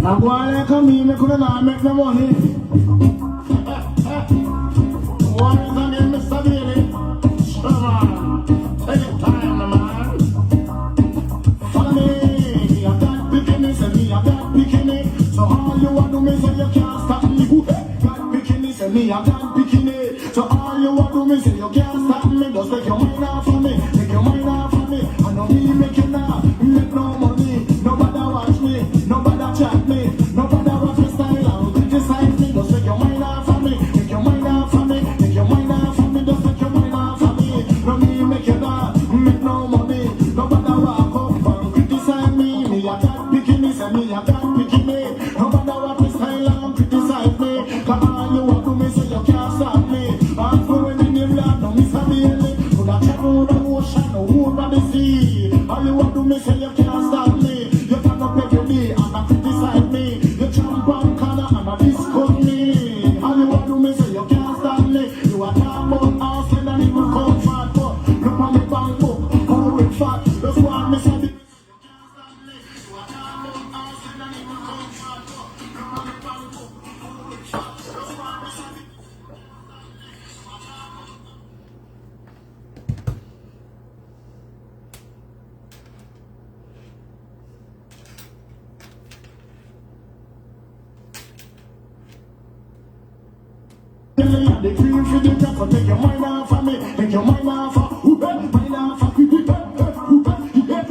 I'm going to come in, I couldn't not make no money. What is again, Mr. Bailey? Sure, man. Take your time, man. Follow me. I got bikinis and me, I got bikini. So all you want to me, say you can't stop me. Got bikinis and me, I got bikini. So all you want to me, say you can't stop me. Just make your mind off for me, take your mind off for me. I know me make you now, make no money. Nobody watch me, nobody chat me, nobody watch me style and criticize me. Just make your mind off for me, make your mind off for me, make your mind off for me. Just make your mind off for me. No me make you now, make no money. Nobody walk up and criticize me. Me I got bikinis and me I got bikini. Nobody watch me style and criticize me. Cause all you want to me say you can't stop me. And for when in the land, no Mr. Bailey. Could I travel the ocean over the sea? All you want to me say you can't stop me. You cannot make your day and I criticize me. You jump on corner and I discuss me. All you want to me say you can't stop me. You are talking about house and I even comfort. But look on the bank book, how it fat. That's why me say you can't stop me. You are talking about house and I even comfort. But look on the bank book, how it fat. That's why me say the cream for the top, so take your mind off for me, take your mind off for mind off for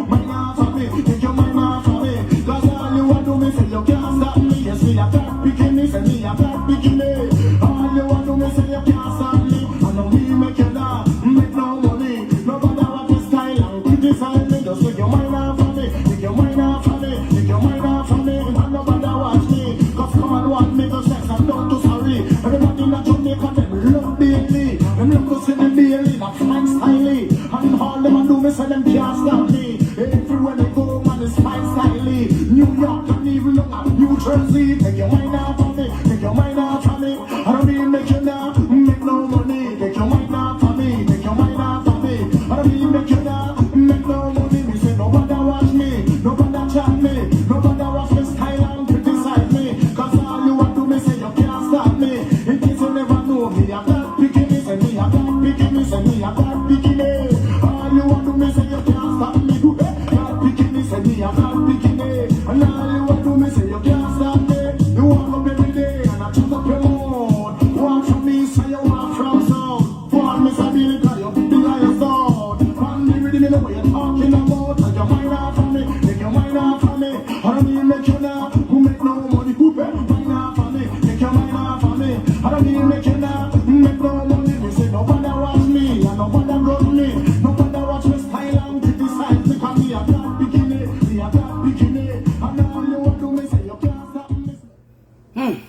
mind off for me, take your mind off for me. Cause all you want to me say you can't stop me. Yes, me I got bikinis and me I got bikini. All you want to me say you can't stop me. I know me make you now, make no money. Nobody want to style and criticize me. Just take your mind off for me, take your mind off for me, take your mind off for me. And nobody watch me, cause come and watch me to sex and don't too sorry. Everybody in Jamaica, them love Bailey. Them love to see them Bailey, not fine styly. And all them a do me say them can't stop me. Everywhere they go, man, it's fine styly. New York and even New Jersey. Take your mind off of me, take your mind off of me. I don't mean make you now, make no money. Take your mind off of me, take your mind off of me. I don't mean make you now, make no money. Me say nobody watch me, nobody chat me, nobody watch me style and criticize me. Cause all you want to me say you can't stop me. In case you never know me, I got bikinis and me, I got bikinis and me, I got bikini. All you want to me say you can't stop me. Got bikinis and me, I got bikini. And all you want to me say you can't stop me. You walk up every day and I choose up your mood. Walk from me, so you walk from sound. Fall me, so be because you be like a sound. Man, me really know what you're talking about. Take your mind off of me, take your mind off of me. I don't mean make you now, who make no money, who pay mind off of me. Take your mind off of me. I don't mean make you now, make no money. Me say nobody watch me, and nobody run me. Nobody watch me style and criticize me. Cause me I got bikini, me I got bikini. And all you want to me say you can't stop me.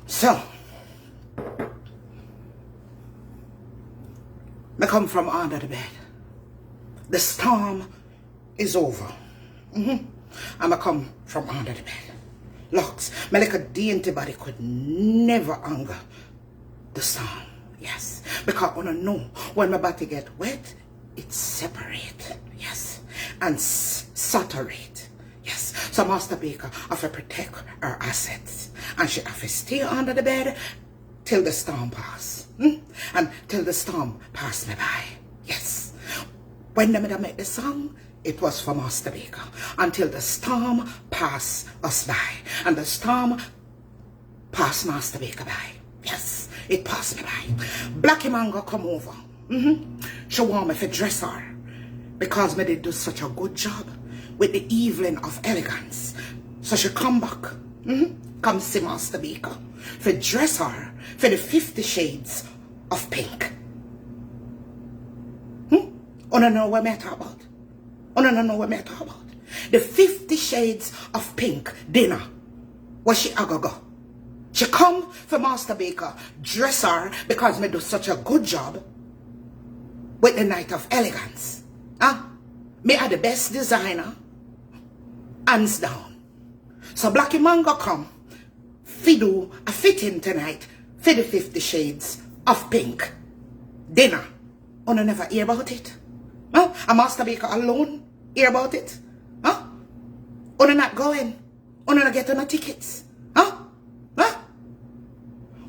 So, I come from under the bed. The storm is over. I come from under the bed. Looks, my little dainty body could never anger the storm. Yes, because I know when my body get wet, it separate. Yes, and saturate. Yes, so Master Baker have to protect her assets, and she have to stay under the bed till the storm pass. And till the storm pass me by. Yes, when they make the song, it was for Master Baker. Until the storm pass us by, and the storm pass Master Baker by. Yes, it passed me by. Blackie Mango come over. She want me to dress her because me did do such a good job with the evening of elegance. So she come back, come see Master Baker, for dress her for the 50 shades of pink. You don't know what me talk about? You don't know what me talk about? The 50 shades of pink dinner. Where she a go? She come for Master Baker, dress her because me do such a good job with the night of elegance. Me are the best designer, hands down. So Blackie Mango come, do a fitting tonight for the 50 shades of pink dinner. You never hear about it? A Master Baker alone hear about it? Una not going. Una not get on tickets. Huh? Huh?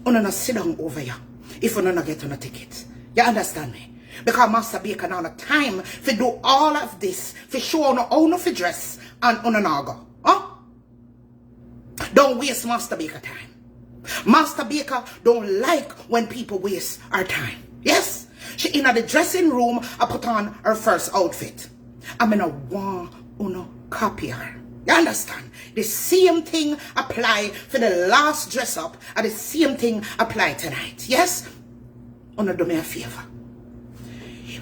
Una not sit down over here if una not get on tickets. You understand me? Because Master Baker now the time for do all of this, for show on how to dress and on an go. Huh? Don't waste Master Baker time. Master Baker don't like when people waste our time. Yes? She in the dressing room, I put on her first outfit. I'm in a want uno copy her. You understand? The same thing apply for the last dress up and the same thing apply tonight. Yes? Una do me a favor.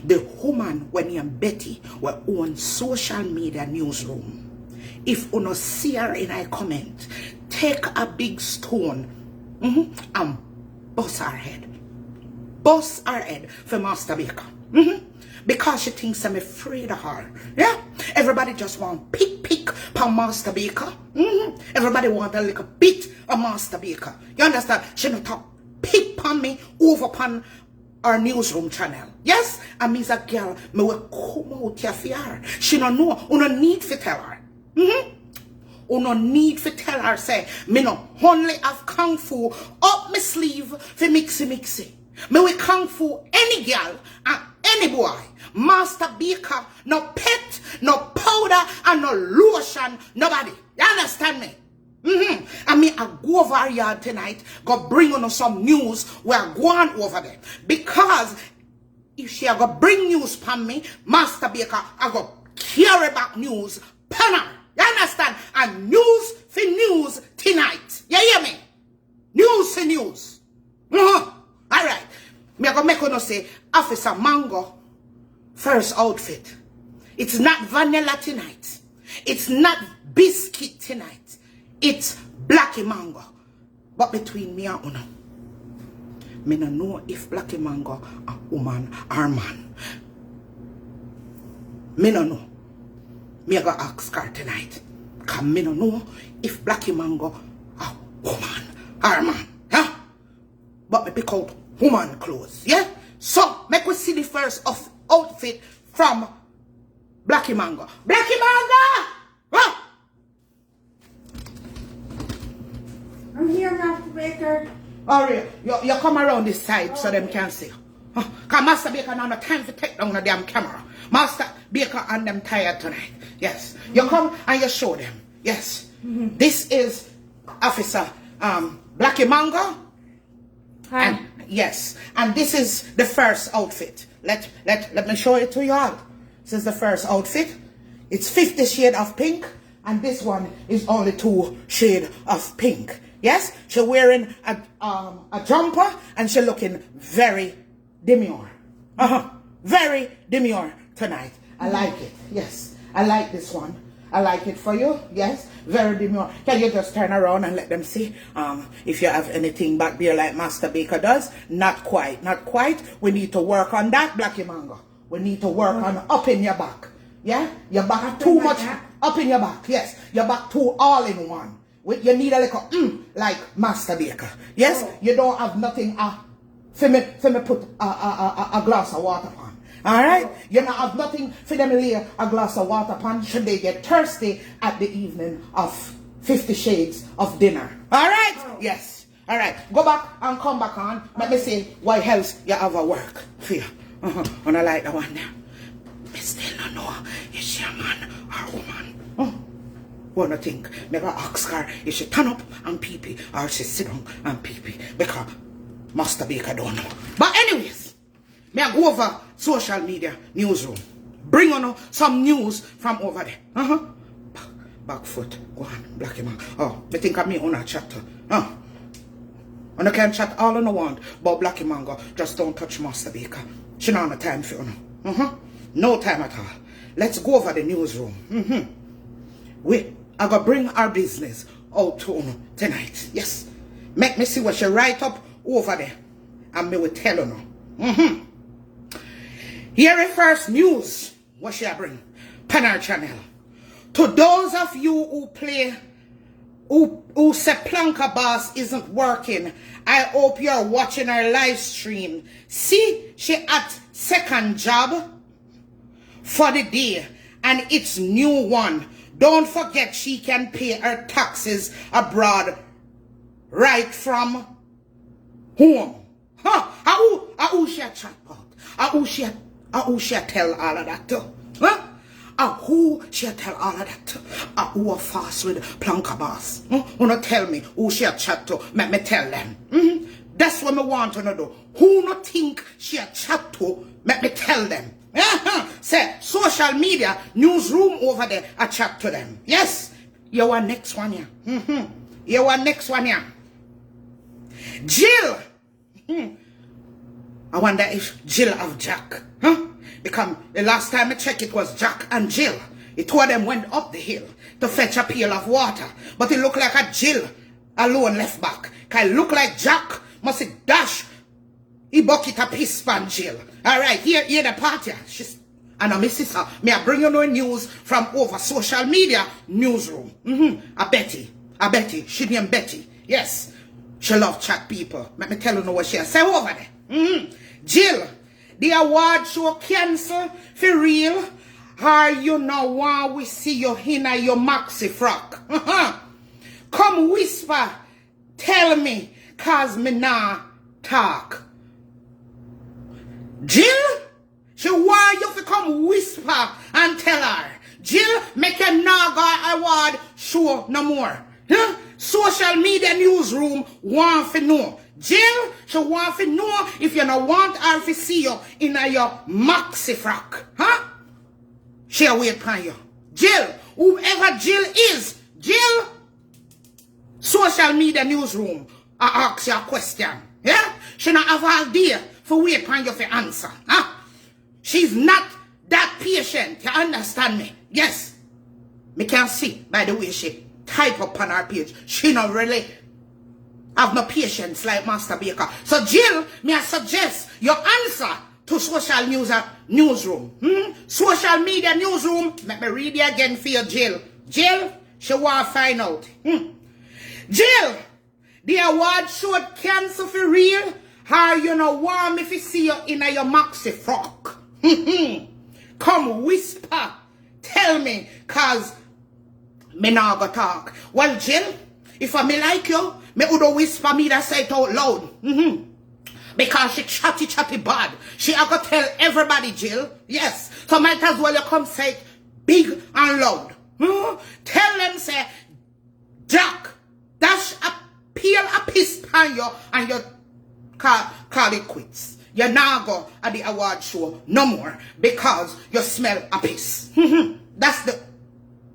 The woman when you and Betty were on social media newsroom. If you see her in a comment, take a big stone and bust her head. Bust her head for Master Baker. Because she thinks I'm afraid of her. Yeah? Everybody just want pick per Master Baker. Everybody want a little bit of Master Baker. You understand? She not talk pick on me over upon our newsroom channel. Yes? And me's a girl, me will come out here for her. She don't know. You don't need to tell her. You don't need to tell her, say, me no only have kung fu up my sleeve for mixy. Me will kung fu any girl and any boy. Master Baker, no pet, no powder, and no lotion, nobody. You understand me? I mean, I go over our yard tonight, go bring on some news, we're going over there. Because if she go bring news from me, Master Baker, I go carry back news pan her. You understand? And news for news tonight. You hear me? News for news. Alright. Me I go make you say, Officer Mango, first outfit. It's not vanilla tonight. It's not biscuit tonight. It's Blackie Mango. But between me and Una, me no know if Blackie Mango a woman or man. Me no know. Me go ask her tonight. Cause me no know if Blackie Mango a woman or man. Huh? But me pick out woman clothes. Yeah? So, make we see the first outfit from Blackie Mango. Blackie Mango! Huh? I'm here, Master Baker. Alright, you come around this side so them can see. Because Master Baker now no time to take down the damn camera. Master Baker and them tired tonight. Yes. You come and you show them. Yes. This is Officer Blackie Mango. Hi. And yes. And this is the first outfit. Let me show it to you all. This is the first outfit. It's 50 shades of pink. And this one is only 2 shades of pink. Yes, she's wearing a jumper and she's looking very demure. Very demure tonight. I like it. Yes, I like this one. I like it for you. Yes, very demure. Can you just turn around and let them see if you have anything back there like Master Baker does? Not quite. Not quite. We need to work on that, Blackie Mango. We need to work on up in your back. Yeah, your back too much up in your back. Yes, your back too all in one. You need a little like Master Baker. Yes, you don't have nothing for me put a glass of water on. Alright? You don't have nothing for them to lay a glass of water on should they get thirsty at the evening of 50 Shades of dinner. Alright? Yes. Alright. Go back and come back on. Let me see why else you have a work for you. And I like that one there. I still don't know if she a man or woman. What do you think? Maybe I ask her if she turn up and pee-pee or she sit down and pee-pee. Because Master Baker don't know. But anyways, may I go over social media newsroom. Bring on some news from over there. Back foot. Go on, Blackie Man. Oh, I think I may on a chat. And I can chat all I want. But Blackie Mango, just don't touch Master Baker. She don't have time for you. No time at all. Let's go over the newsroom. I gotta bring our business out to you tonight. Yes. Make me see what she write up over there. And me will tell you. Here is first news. What she bring? Panel channel. To those of you who play, who say Planka Boss isn't working, I hope you're watching our live stream. See, she at second job for the day. And it's new one. Don't forget she can pay her taxes abroad right from home. Huh? How she a chat about? How she tell all of that to? Huh? Who she tell all of that to? Who a fast with Planka boss? Wanna tell me who she a chat to? Let me tell them. That's what I want to know. Who no think she a chat to? Let me tell them. Say, social media, newsroom over there, I chat to them. Yes, you are next one here. You are next one here. Jill. I wonder if Jill have Jack. Because the last time I checked, it was Jack and Jill. The two of them went up the hill to fetch a pail of water. But it looked like a Jill alone left back. Because it looked like Jack must have dash he bucket a piss pan Jill. Alright, here the party. And my sister, may I bring you no news from over social media newsroom. A Betty, she named Betty. Yes, she love chat people. Let me tell you know what she say over there. Jill, the award show cancel for real. Or you know why we see you in your maxi frock. Come whisper, tell me, cause me nah talk. Jill, she want you to come whisper and tell her. Jill, make a naga award show no more. Social media newsroom want to know. Jill, she want to know if you don't want her to see you in your maxi frock. She wait for you. Jill, whoever Jill is, Jill, social media newsroom, I ask you a question. Yeah? She not have all day for wait for you for answer. She's not that patient. You understand me? Yes. Me can see by the way she type up on her page. She not really have no patience like Master Baker. So Jill, me I suggest your answer to social news newsroom. Social media newsroom. Let me read it again for you, Jill. Jill, she want to find out. Jill, the award show cancel for real. How you know want me to see you in your maxi frock? Come whisper, tell me, cause me not go talk. Well, Jill, if I me like you, me would whisper me that say it out loud. Because she chatty bad. She a go tell everybody, Jill. Yes. So might as well you come say it big and loud. Tell them say, Jack, dash a peel a piss pan you and you call it quits. You now go at the award show no more because you smell a piss. That's the,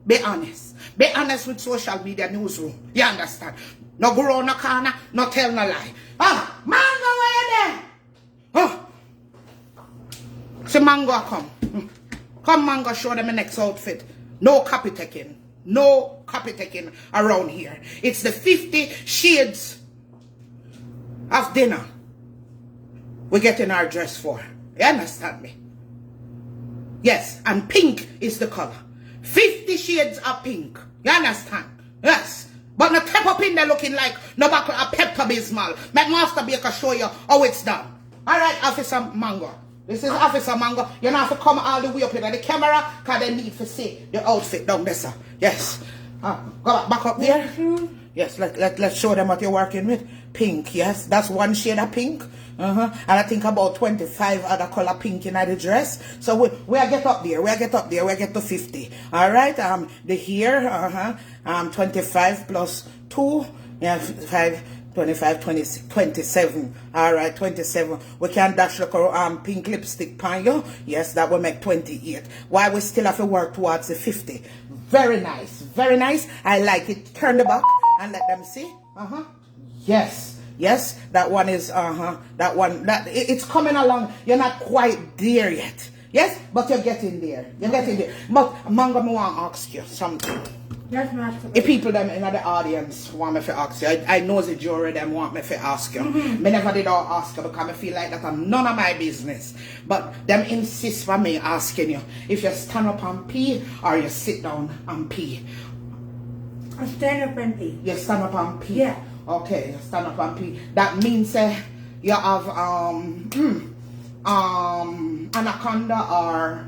be honest. Be honest with social media newsroom. You understand? No go around no corner, no tell no lie. Mango, where you there? So Mango come. Come Mango, show them the next outfit. No copy taking. No copy taking around here. It's the 50 shades of dinner we're getting our dress for. You understand me? Yes, and pink is the color. 50 shades of pink. You understand? Yes. But no step up in there looking like no buckle a Pepto Bismol. Make Master Baker show you how it's done. Alright, Officer Mango. This is Officer Mango. You don't have to come all the way up in the camera because they need to see the outfit down there, sir. Yes. Go back up there. Yes, let's show them what you're working with. Pink, yes. That's one shade of pink. And I think about 25 other color pink in the dress. So we get up there. We get to 50. Alright, the hair, 25 plus 2, yeah, 5, 25, 26, 27. Alright, 27. We can dash like pink lipstick pan you. Yes, that will make 28. Why we still have to work towards the 50. Very nice. Very nice. I like it. Turn the back and let them see. Yes. Yes, that one is, that one, it's coming along. You're not quite there yet. Yes, but you're getting there. You're getting there. But, Mango, I want to ask you something. Yes, Master. The people them in the audience want me to ask you. I know the jury them want me to ask you. Me never did ask you because I feel like that I'm none of my business. But them insist for me asking you if you stand up and pee or you sit down and pee. I stand up and pee. You stand up and pee? Yeah. Okay, you stand up and pee. That means you have anaconda or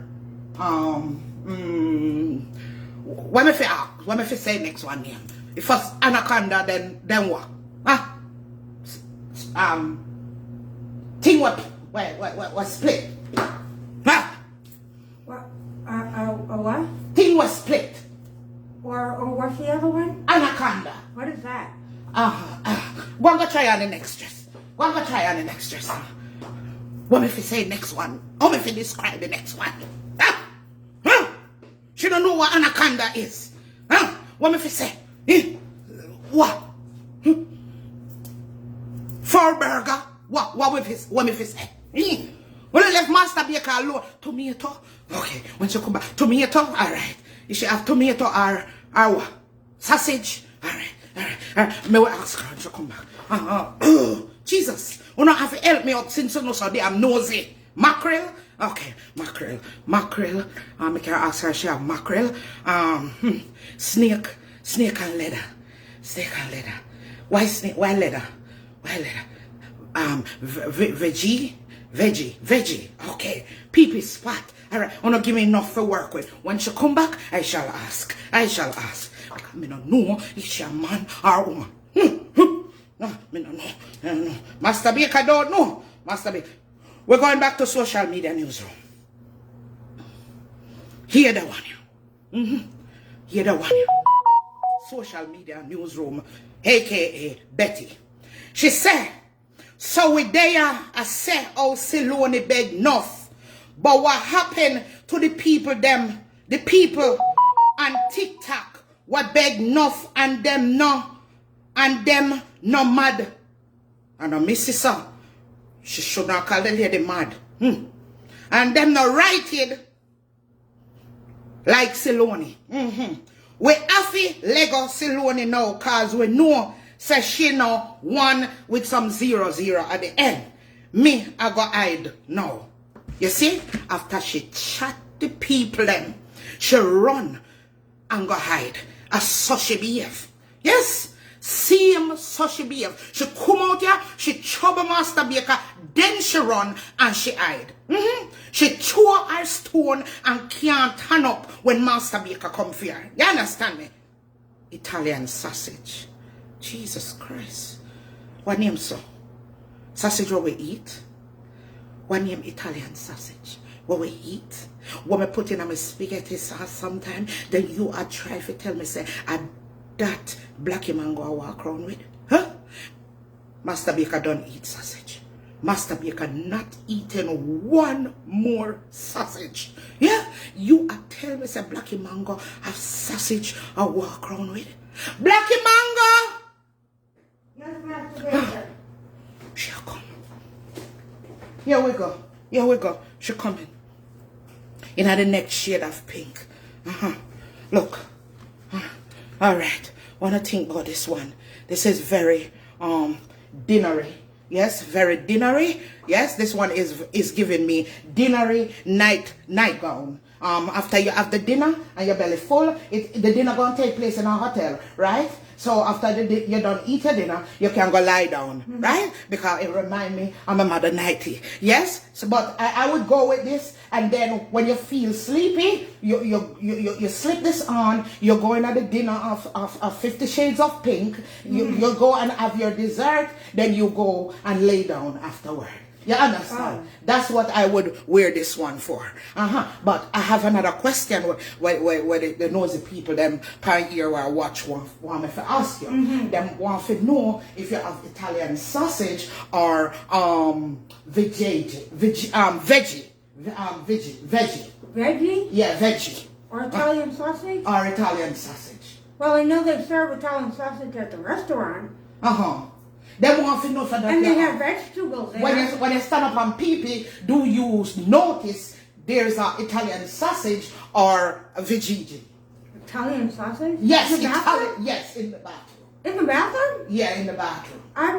What if you ask? What if you say next one name? If first anaconda, then what? Huh? Thing what split? Huh? What? What? Thing was split. Or what's the other one? Anaconda. What is that? Go and go try on the next dress. Go and go try on the next dress. What if you say next one? How if you describe the next one? Huh? Huh? She don't know what anaconda is. Huh? What if you say? What? For burger? What if you say? When I left Master Baker alone, tomato. Okay, when she come back, tomato. All right. You should have tomato or what? Sausage. All right. May we ask her when she come back? Jesus, you don't have to help me out since you know so I'm nosy. Mackerel? Okay, mackerel. I can ask her if she have mackerel. Snake and leather. Why snake? Why leather? Veggie. Okay, pee spot. All right, wanna give me enough for work with. When she come back, I shall ask. Because I don't know if she a man or woman. No, I don't know. Master Baker don't know. Master Baker. We're going back to social media newsroom. Hear the one. Hear the one. Social media newsroom, aka Betty. She said, so we there, I say, oh, Siloni beg enough. But what happened to the people on TikTok, what beg enough and them no mad. And a missus, she should not call the lady mad. And them no righted like Siloni. We have to Lego Siloni now, cause we know say she now one with some 00 at the end. Me, I go hide now. You see, after she chat the people them, she run and go hide. As so she behave. Yes, same so she behave. She come out here, she trouble Master Baker, then she run and she hide. She throw her stone and can't turn up when Master Baker come here. You understand me? Italian sausage. Jesus Christ. What name so? Sausage what we eat? What name Italian sausage? What we eat? What me put in my spaghetti sauce sometime? Then you are try to tell me say that black mango I walk around with? Huh? Master Baker don't eat sausage. Master Baker not eating one more sausage. Yeah? You are tell me say black mango have sausage I walk around with? Black mango! Yes, Master Baker. She come. Here we go. She coming. In the next shade of pink. Look. All right. Wanna think about this one. This is very dinnery. Yes, very dinnery. Yes, this one is giving me dinnery nightgown. After you have the dinner and your belly full, the dinner gonna take place in a hotel, right? So after you done eat your dinner, you can go lie down, right? Because it remind me I'm a mother nighty. Yes, so but I would go with this, and then when you feel sleepy, you slip this on. You go in at the dinner of 50 Shades of Pink. You go and have your dessert, then you go and lay down afterward. You understand? Oh. That's what I would wear this one for. But I have another question where the nosy people, them pan here where I watch want me to ask you. Them want to know if you have Italian sausage or veggie. Veggie? Yeah, veggie. Or Italian sausage? Or Italian sausage. Well, I know they serve Italian sausage at the restaurant. They want to know for that. And they have vegetables there. When you stand up on pee, do you notice there's an Italian sausage or a veggie? Italian sausage? Yes, in the bathroom? Yes, in the bathroom. In the bathroom? Yeah, in the bathroom. I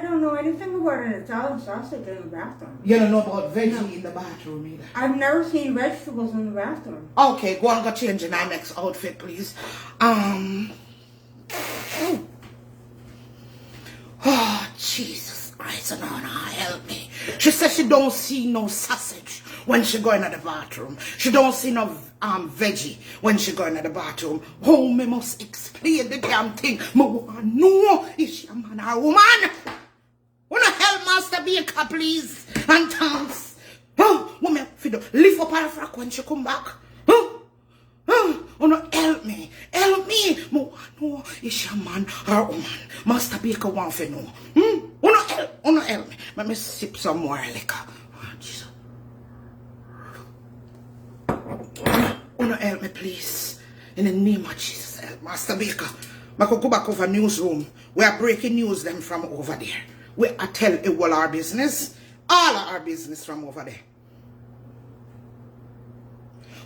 don't know anything about an Italian sausage in the bathroom. You don't know about veggie in the bathroom either? I've never seen vegetables in the bathroom. Okay, go on, go change in our next outfit, please. Oh, Jesus Christ, no, help me. She says she don't see no sausage when she go into the bathroom. She don't see no veggie when she go into the bathroom. Oh, me must explain the damn thing. Me want know is she a man or a woman? Wanna help Master Baker, please? And thanks. Oh, woman, lift up her frock when she come back. Wanna help me? Help me. Me want know is she a man or a woman? Master Baker want to know. Wanna help me? Let me sip some more liquor. Oh, Jesus. Wanna help me, please? In the name of Jesus, help Master Baker. I could go back over newsroom. We are breaking news them from over there. We are tell it all our business. All of our business from over there.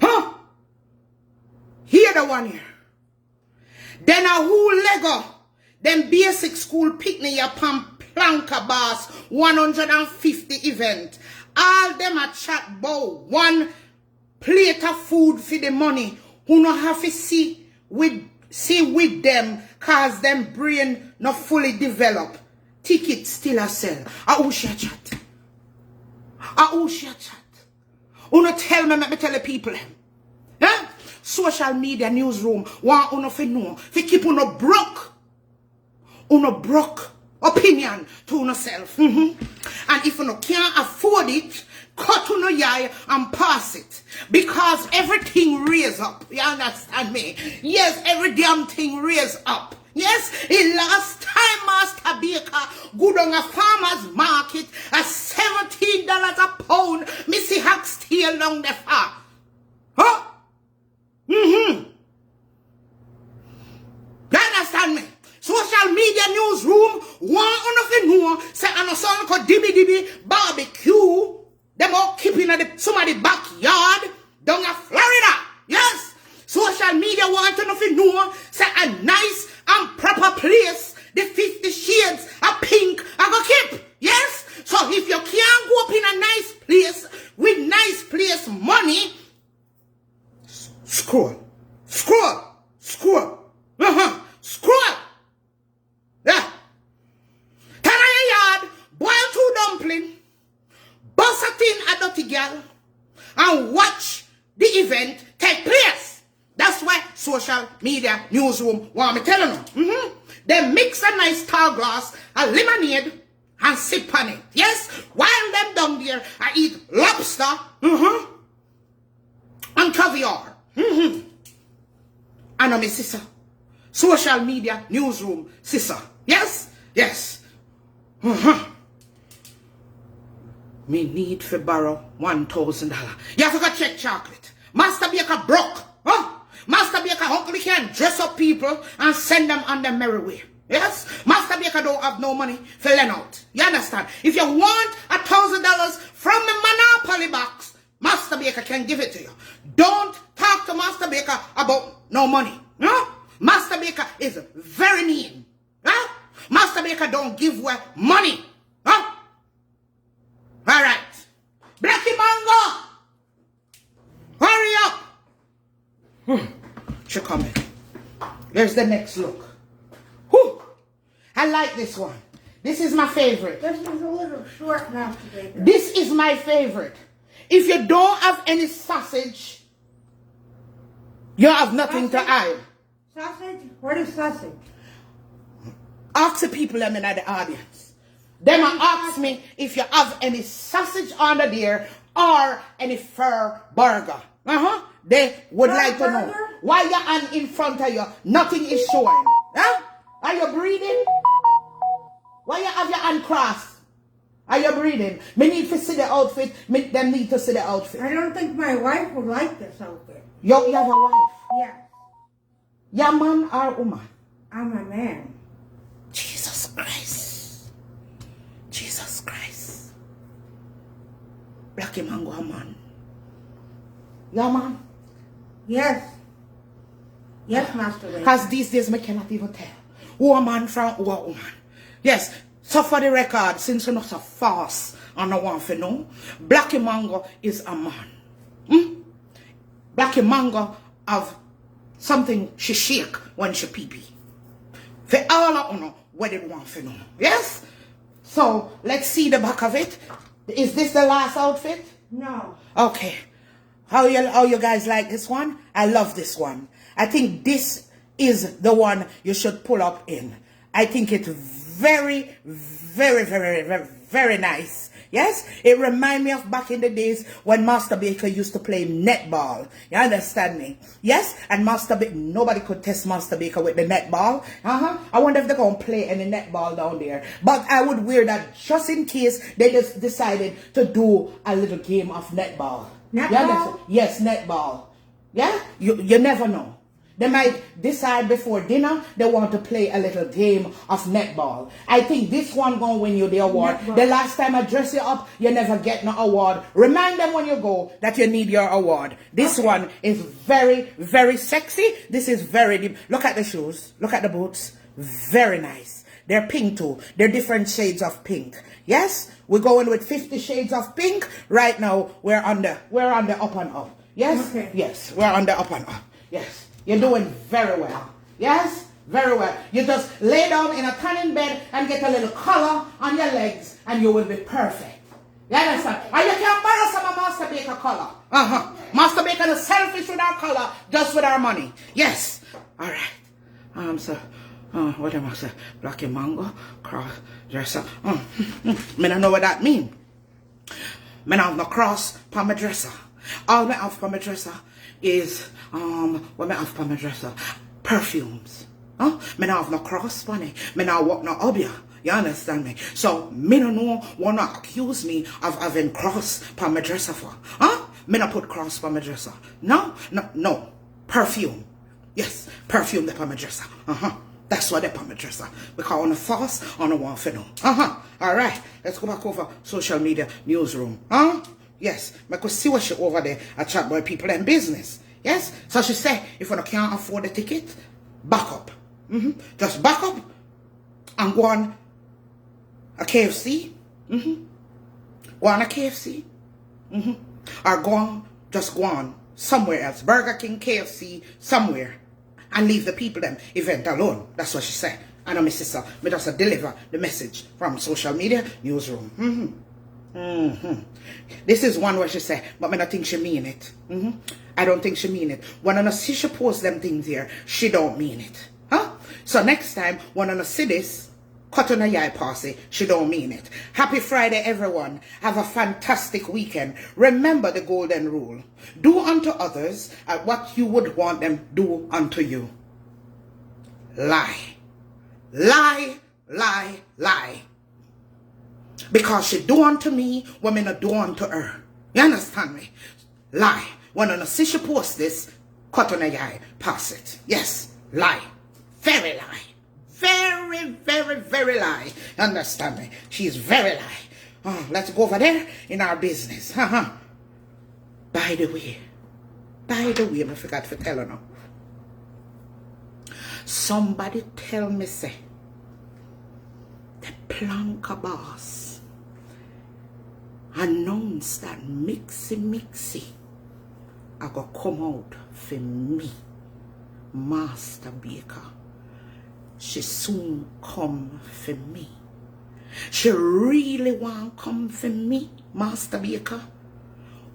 Huh? Here the one here. Then a whole Lego. Then basic school picnic upon Planka Bass 150 event. All them a chat bow. One plate of food for the money. Who no have to see with them cause them brain not fully developed. Tickets still a sell. A who she a chat? A who she a chat? Who no tell me, let me tell the people. Huh? Social media newsroom want uno fi know. Fi keep uno broke. Uno broke opinion to uno self. And if uno can't afford it, cut uno yai and pass it. Because everything raise up. You understand me? Yes, every damn thing raise up. Yes, in last time Master Baker good on a farmer's market at $17 a pound. Missy Hacks tail down the far. Huh? You understand me? Social media newsroom want to know say an son called Dibby barbecue. Them all keeping at somebody backyard down in Florida. Yes. Social media want to know say a nice and proper place. The 50 shades of pink I go keep. Yes. So if you can't go up in a nice place with nice place money, scroll. Yeah. Turn on your yard, boil 2 dumplings, bust a tin a dirty girl, and watch the event take place. That's why social media newsroom want me telling them. They mix a nice tall glass, a lemonade, and sip on it. Yes, while them down there, I eat lobster, and caviar. And my sister, social media newsroom sister. Yes. Me need to borrow $1,000. You have to go check chocolate. Master Baker broke. Master Baker uncle can dress up people and send them on their merry way. Yes? Master Baker don't have no money for lend out. You understand? If you want $1,000 from the Monopoly box, Master Baker can give it to you. Don't talk to Master Baker about no money. No? Master Baker is very mean. Huh? Master Baker don't give away money. Huh? All right. Blackie Mango. Hurry up. She coming. Here's the next look. Whew. I like this one. This is my favorite. This is a little short, Master Baker. This is my favorite. If you don't have any sausage, you have nothing to hide. Sausage? What is sausage? Ask the people them in the audience. Them ask me if you have any sausage under there or any fur burger. They would like to know. Why your hand in front of you, nothing is showing. Huh? Are you breathing? Why you have your hand crossed? Are you breathing? Me need to see the outfit. Them need to see the outfit. I don't think my wife would like this outfit. You have a wife? Yes. You man or woman? I'm a man. Jesus Christ. Jesus Christ. Blackie Mango a man. You a man? Yes. Yes, Master Baker. Because these days I cannot even tell who a man from who a woman. Yes, so for the record, since you're not a farce and I want to know, Blackie Mango is a man. Blackie Mango have something she shake when she pee-pee. For all of you know what they want to know. Yes? So let's see the back of it. Is this the last outfit? No. Okay. How you guys like this one? I love this one. I think this is the one you should pull up in. I think it's very, very, very, very, very nice. Yes, it reminds me of back in the days when Master Baker used to play netball. You understand me? Yes, and Master Baker, nobody could test Master Baker with the netball. I wonder if they're going to play any netball down there. But I would wear that just in case they just decided to do a little game of netball. Netball? Yes, netball. Yeah, you never know. They might decide before dinner they want to play a little game of netball. I think this one gonna win you the award. Netball. The last time I dress you up, you never get no award. Remind them when you go that you need your award. This one is very, very sexy. This is very deep. Look at the shoes. Look at the boots. Very nice. They're pink too. They're different shades of pink. Yes, we're going with 50 shades of pink. Right now, we're on the up and up. Yes, okay. Yes, we're on the up and up. Yes. You're doing very well. Yes? Very well. You just lay down in a tanning bed and get a little color on your legs and you will be perfect. You understand? And you can borrow some of Master Baker color. Master Baker is selfish with our color, just with our money. Yes. All right. So, what am I say? Black and mango, cross dresser. Me don't know what that mean. Me not have no cross for my dresser. All me have for my dresser is what me have for my dresser? Perfumes. Me not have no cross for me. Me not walk no obia. You understand me? So me no know wanna accuse me of having cross for my dresser for. Me not put cross for my dresser. No. Perfume. Yes, perfume the for my dresser. That's what they put my dresser. Because on the fast, on the one for no. All right. Let's go back over social media newsroom. Yes. I could see what she over there at chat boy people in business. Yes. So she said, if you can't afford the ticket, back up. Just back up and go on a KFC. Go on a KFC. Or just go on somewhere else. Burger King, KFC, somewhere. And leave the people them event alone. That's what she said. I know my sister, me just deliver the message from social media newsroom. This is one where she said, but I don't think she mean it. I don't think she mean it. When I see she post them things here, she don't mean it. So next time, when I see this, cut on a yai posse, she don't mean it. Happy Friday, everyone. Have a fantastic weekend. Remember the golden rule. Do unto others what you would want them do unto you. Lie. Lie, lie, lie. Because she do unto me what me not do unto her. You understand me? Lie. When I see she post this, cut on a yai, pass it. Yes, lie. Very lie. Very, very, very lie. Understand me? She's very lie. Let's go over there in our business. By the way, I forgot to tell her now. Somebody tell me, say, the Planka boss announced that Mixy I go come out for me, Master Baker. She soon come for me. She really want come for me, Master Baker.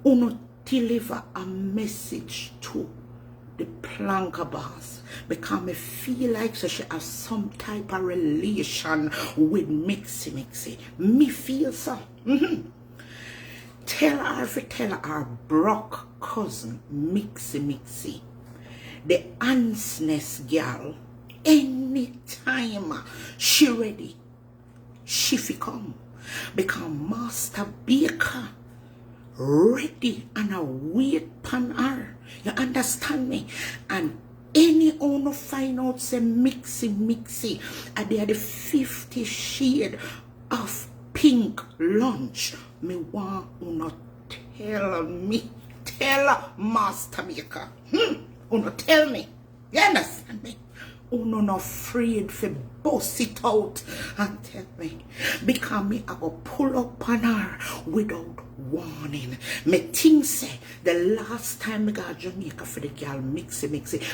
Uno deliver a message to the Planka boss because me feel like so she has some type of relation with Mixy. Me feel so. Tell her broke cousin Mixy. The ansness girl. Anytime she ready, she fi come. Because Master Baker ready and a wait pan her. You understand me? And any owner find out say Mixy, and they are the 50 shade of pink lunch. Me want uno tell Master Baker. Uno tell me. You understand me? Uno not afraid to bust it out and tell me. Because me I go pull up on her without warning. Me think say the last time I got Jamaica for the girl Mixy.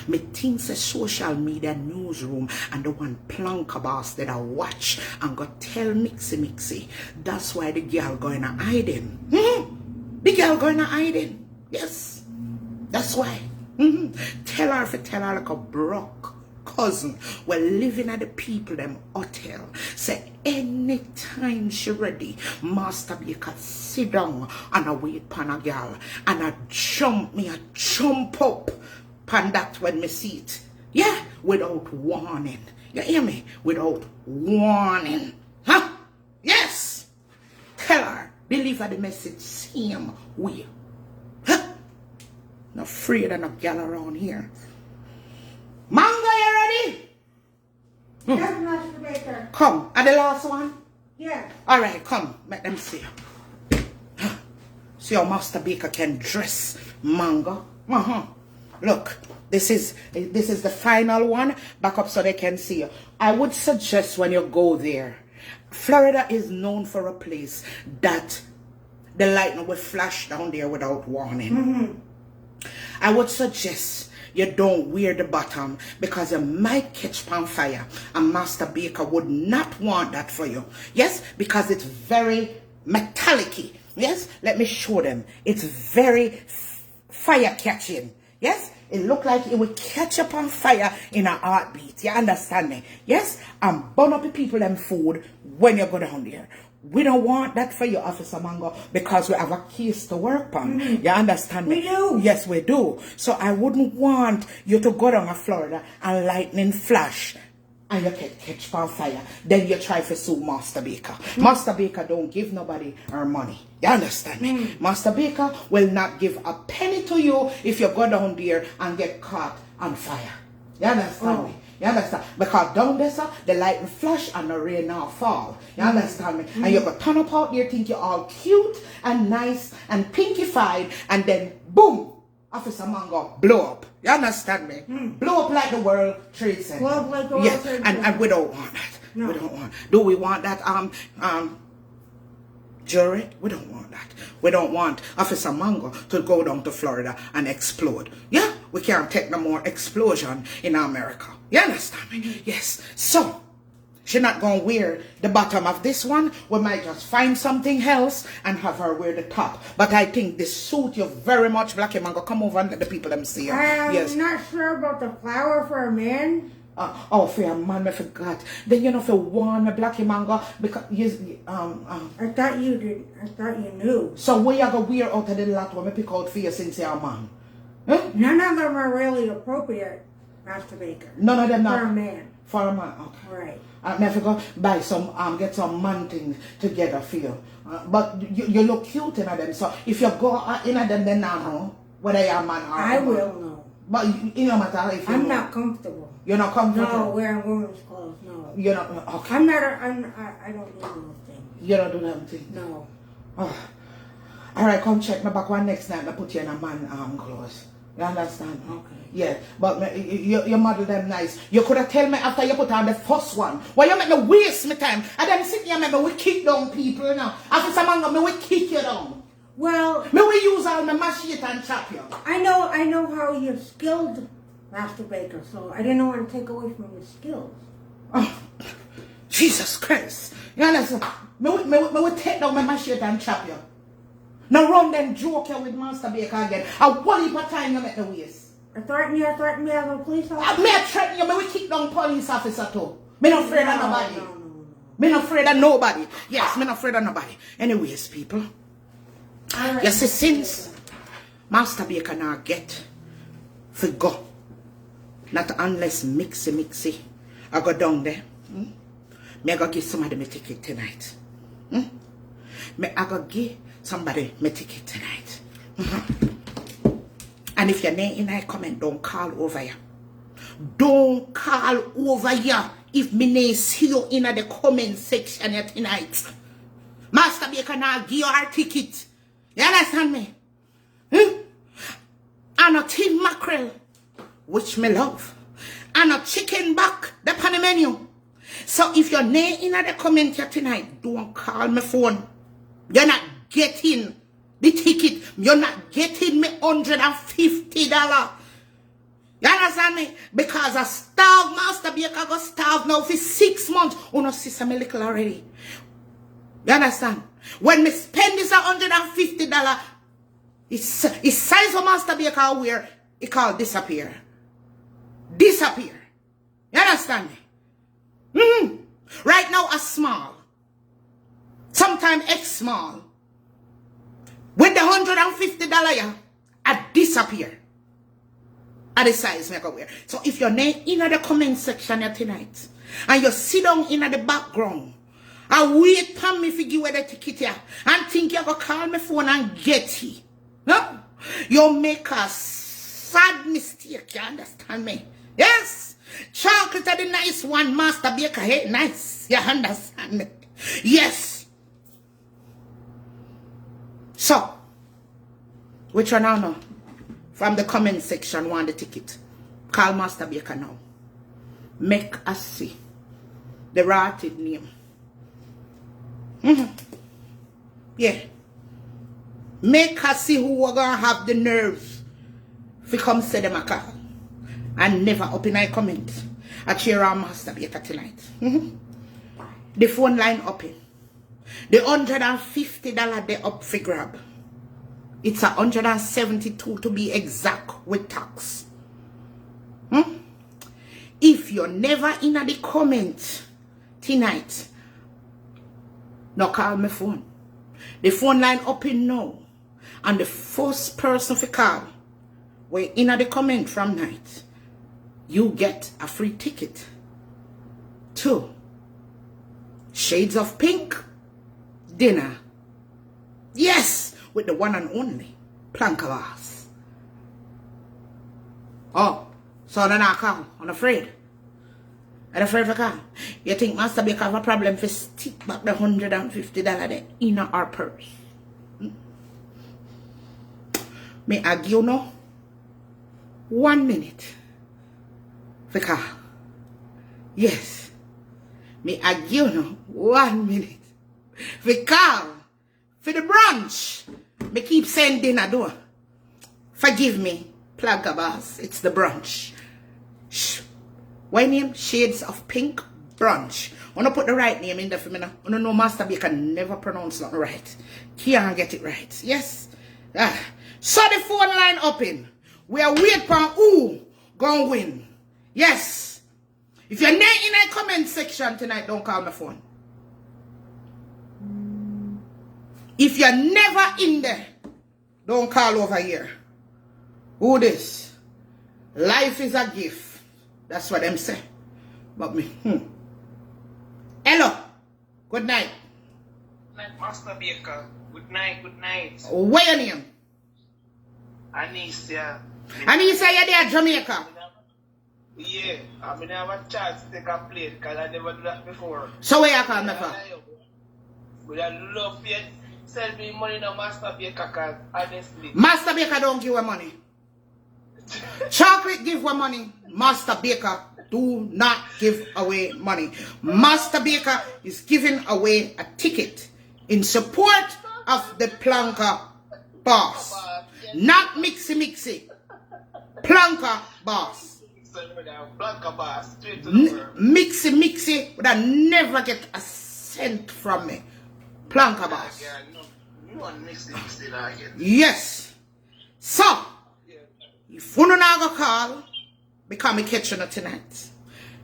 Me think say social media newsroom and the one Planka boss that I watch and go tell Mixy. That's why the girl going to hide him. The girl going to hiding. Yes. That's why. Tell her if you tell her like a broke cousin. We're living at the people them hotel. Say anytime she ready, Master Baker sit down and I wait pan a girl. And I jump up pan that when me see it. Yeah, without warning. You hear me? Without warning. Huh? Yes. Tell her. Deliver the message same way. Huh? Not afraid of no gal around here. Manga, you ready? Yes, Master Baker. Come. And the last one? Yeah. Alright, come. Let them see. Huh? See how Master Baker can dress manga. Look, this is the final one. Back up so they can see you. I would suggest when you go there, Florida is known for a place that the lightning will flash down there without warning. I would suggest you don't wear the bottom because you might catch on fire, and Master Baker would not want that for you. Yes, because it's very metallic-y. Yes, let me show them. It's very fire catching. Yes, it look like it will catch up on fire in a heartbeat. You understand me? Yes, and burn up the people them food when you go down there. We don't want that for you, Officer Mango, because we have a case to work on. You understand me? We do. Yes, we do. So I wouldn't want you to go down to Florida and lightning flash and you can catch on fire. Then you try to sue Master Baker. Master Baker don't give nobody her money. You understand me? Master Baker will not give a penny to you if you go down there and get caught on fire. You understand me? You understand? Because down there, sir, the lightning flash and the rain now fall. You understand me? And you go turn up out there, think you're all cute and nice and pinkified, and then boom, Officer Mango blow up. You understand me? Blow up like the World Trade Center. Blow up like the World Trade Center. And we don't want that. No. We don't want. Do we want that jury? We don't want that. We don't want Officer Mango to go down to Florida and explode. Yeah, we can't take no more explosion in America. You understand me? Yes. So, she's not going to wear the bottom of this one. We might just find something else and have her wear the top. But I think this suit you very much, Blackie Mango. Come over and let the people them see you. I'm not sure about the flower for a man. Oh, for a man, I forgot. Then you know, for one, Blackie Mango, because I thought you did. I thought you knew. So what you gonna wear out of the lot when I pick out for you since you're a man? Huh? None of them are really appropriate, Master Baker. None of them For not a man. for a man. Okay. Right. I never go buy some get some man things together for you. But you look cute in them. So if you go in them, then now know whether you're a man or I a woman. will know. But you know matter if you I'm know. not comfortable. You're not comfortable. No, wearing women's clothes. No. You're not okay. I'm not. I don't do those things. You don't do them things. No. Oh. All right, come check my back one next night. I put you in a man clothes. You understand? Okay. Yeah, but you model them nice. You could have tell me after you put on the first one. Why you make me waste my time? And then sit here and make me we kick down people now. After some longer, me we kick you down. Well, Me we use all my machete and chop you. I know how you're skilled, Master Baker. So I didn't want to take away from your skills. Oh, Jesus Christ! You understand? Me we take down my machete and chop you. Now run them joke you with Master Baker again. And one heap of time you make the waste. I threaten you as a police officer. Me I threaten you, me we kick down police officer too. Me not afraid of nobody. No. Me not afraid of nobody. Yes, me not afraid of nobody. Anyways, people. Right. You see, since Master Baker now get for go. Not unless mixy. I go down there. Me I go give somebody my ticket tonight. Me I go give somebody my ticket tonight. And if your name in I comment, don't call over ya. Don't call over ya if me name see you in the comment section here tonight. Master Baker now give you our ticket. You understand me? And a tin mackerel, which me love. And a chicken back, the pan the menu. So if your name in the comment here tonight, don't call my phone. You're not getting the ticket. You're not getting me $150. You understand me? Because I starve Master Baker go starve now for 6 months. Oh no, sister, me little already. You understand? When me spend this $150, It's size of Master Baker wear, it called disappear. Disappear. You understand me? Right now, a small. Sometimes X small. With the $150, yeah, I disappear. At the size make wear. So if your name in the comment section here tonight, and you sit down in the background, and wait for me to give you the ticket here, and think you're going to call my phone and get it. No? You make a sad mistake, you understand me? Yes? Chocolate are the nice one, Master Baker, hey, nice. You understand me? Yes. So, which one now? From the comment section, want the ticket. Call Master Baker now. Make us see the rotted name. Yeah. Make us see who are gonna have the nerve to come say them a call. And never up in a comment. I cheer on Master Baker tonight. The phone line open. The $150 they up for grab. It's $172 to be exact with tax. If you're never in the comment tonight, no call my phone. The phone line open now. And the first person to call, we're in the comment from night, you get a free ticket to Shades of Pink dinner. Yes, with the one and only BFF'S. Oh, so then I call. I'm afraid. I'm afraid to call. You think Master Baker have a problem for stick back the $150 there in our purse? May I give you now 1 minute for call. Yes. May I give you now 1 minute for call. For the brunch. Me keep saying dinner door. Forgive me, BFF'S. It's the brunch. Why name? Shades of Pink Brunch. I want to put the right name in there for me now. I don't know Master Baker never pronounce nothing right. Can't get it right. Yes. So the phone line open. We are waiting for who gonna win. Yes. If you're not in a comment section tonight, don't call my phone. If you're never in there, don't call over here. Who this? Life is a gift. That's what them say. But me, Hello. Good night. Night, Master Baker. Good night, good night. Where your name? Anisha. Anisha, you're there, Jamaica. Yeah, I mean, I have a chance to take a plate because I never do that before. So where you call me from? But I love you. Send me money now, Master Baker, because honestly. Master Baker don't give her money. Chocolate give her money. Master Baker do not give away money. Master Baker is giving away a ticket in support of the Planka boss. Not mixy. Planka boss. Planka boss. Straight to the world. Mixy would I never get a cent from me. Planka boss. Yes. So, if you don't go call, because I catch you tonight.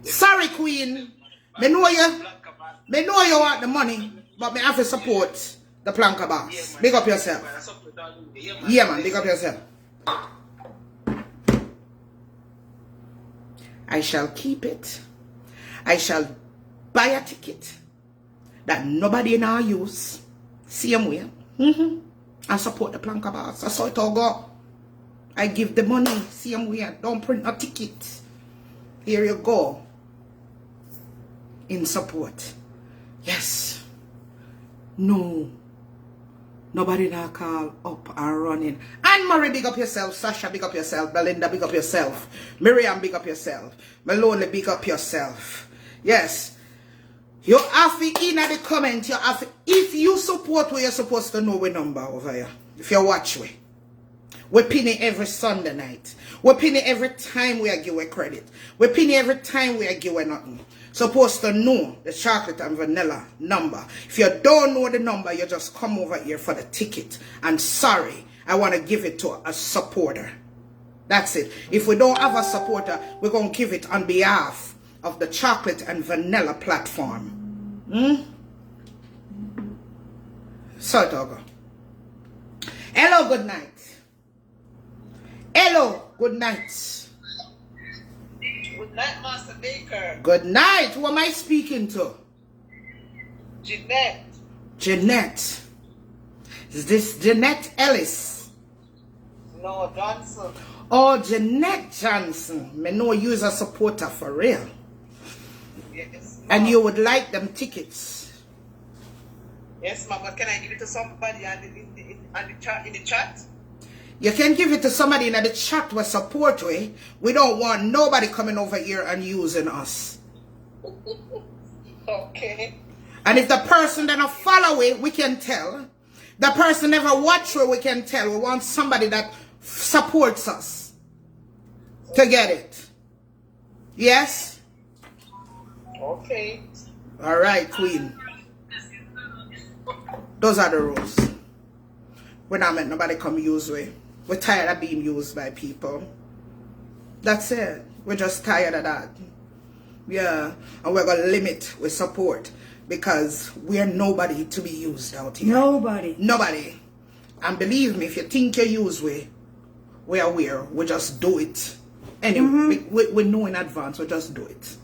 Sorry, Queen. Me know you want the money, but me have to support the Planka boss. Big up yourself. Yeah, man, big up yourself. I shall keep it. I shall buy a ticket that nobody now use. Same way. I support the Planka boss. That's how it all go. I give the money. Same way. Don't print a ticket. Here you go. In support. Yes. No. Nobody now call up and running. And Marie, big up yourself. Sasha, big up yourself. Belinda, big up yourself. Miriam, big up yourself. Maloney, big up yourself. Yes. You have to in at the comment. You have to, if you support where you're supposed to know we number over here. If you watch we. We pin it every Sunday night. We pin it every time we give a credit. We pin it every time we give a nothing. Supposed to know the chocolate and vanilla number. If you don't know the number, you just come over here for the ticket. And sorry, I want to give it to a supporter. That's it. If we don't have a supporter, we're going to give it on behalf of the chocolate and vanilla platform. So it all go. Hello, good night. Hello, good night. Good night, Master Baker. Good night. Who am I speaking to? Jeanette. Jeanette. Is this Jeanette Ellis? No, Johnson. Oh, Jeanette Johnson. Me know you is a supporter for real. Yes. And you would like them tickets. Yes, ma'am. But can I give it to somebody in the chat? You can give it to somebody in the chat with support way. We don't want nobody coming over here and using us. Okay. And if the person that don't follow it, we can tell. The person never watch it, we can tell. We want somebody that supports us to get it. Yes? Okay. All right, Queen. Those are the rules. We're not letting nobody come use we. We're tired of being used by people. That's it. We're just tired of that. Yeah. And we're going to limit with support because we're nobody to be used out here. Nobody. Nobody. And believe me, if you think you use we are aware. We just do it. Anyway, we know in advance. We just do it.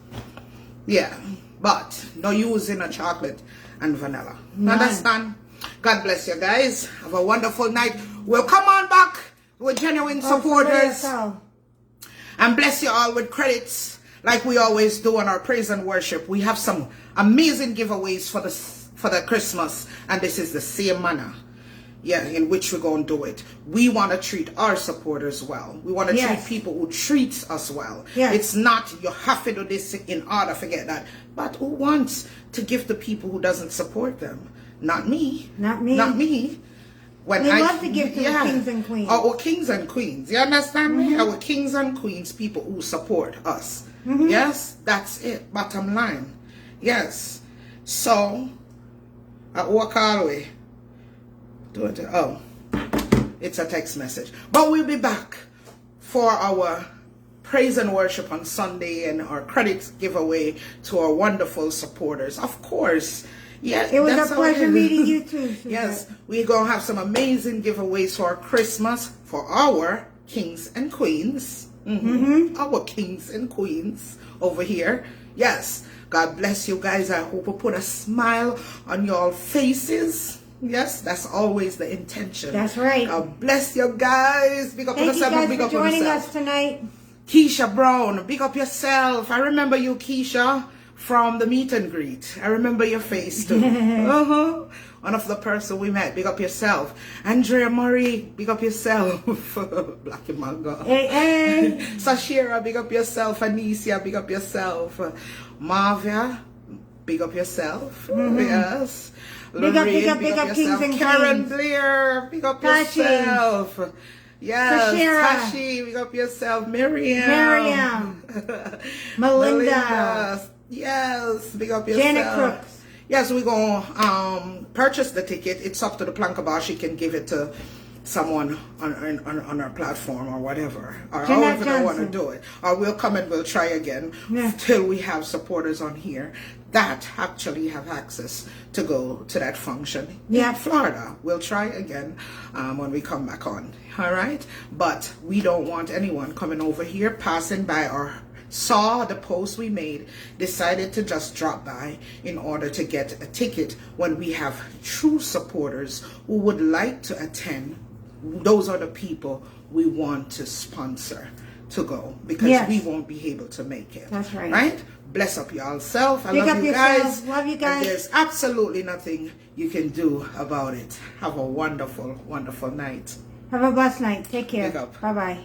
Yeah. But no using a chocolate and vanilla. None. Understand? God bless you guys. Have a wonderful night. We'll come on back with genuine supporters. And bless you all with credits like we always do on our praise and worship. We have some amazing giveaways for the Christmas. And this is the same manner. Yeah, in which we're going to do it. We want to treat our supporters well. We want to treat people who treat us well. Yes. It's not you have to do this in order to get that. But who wants to give to people who doesn't support them? Not me. Not me. Not me. When We love to give to the kings and queens. Our kings and queens. You understand me? Our kings and queens, people who support us. Yes, that's it. Bottom line. Yes. So, I walk all the way. Oh, it's a text message. But we'll be back for our praise and worship on Sunday and our credits giveaway to our wonderful supporters. Of course. Yeah, it was a pleasure meeting you too. Yes, we're going to have some amazing giveaways for Christmas for our kings and queens. Our kings and queens over here. Yes, God bless you guys. I hope we put a smile on your faces. Yes, that's always the intention. That's right. God bless you guys. Big up Thank yourself. you guys Big for up joining yourself. us tonight. Keisha Brown, big up yourself. I remember you, Keisha, from the meet and greet. I remember your face too. One of the person we met. Big up yourself. Andrea Murray, big up yourself. Black Manga. Hey. Sashira, big up yourself. Anicia, big up yourself. Marvia, big up yourself. Yes. Big up yourself. kings and Karen queens. Blair, big up Tashi. yourself. Yes, Sashira. Tashi, big up yourself. Miriam. Melinda. Yes, big up yourself. Janet Crooks. Yes, we're going to purchase the ticket. It's up to the Plankabar. She can give it to someone on our platform or whatever. Or however they want to do it. Or we'll come and we'll try again till we have supporters on here that actually have access to go to that function in Florida. We'll try again when we come back on. All right? But we don't want anyone coming over here, passing by or saw the post we made, decided to just drop by in order to get a ticket when we have true supporters who would like to attend. Those are the people we want to sponsor to go because we won't be able to make it. That's right. Right? Bless up y'all self. I Big love up you yourself. guys. Love you guys. And there's absolutely nothing you can do about it. Have a wonderful, wonderful night. Have a blessed night. Take care. Big up. Bye-bye.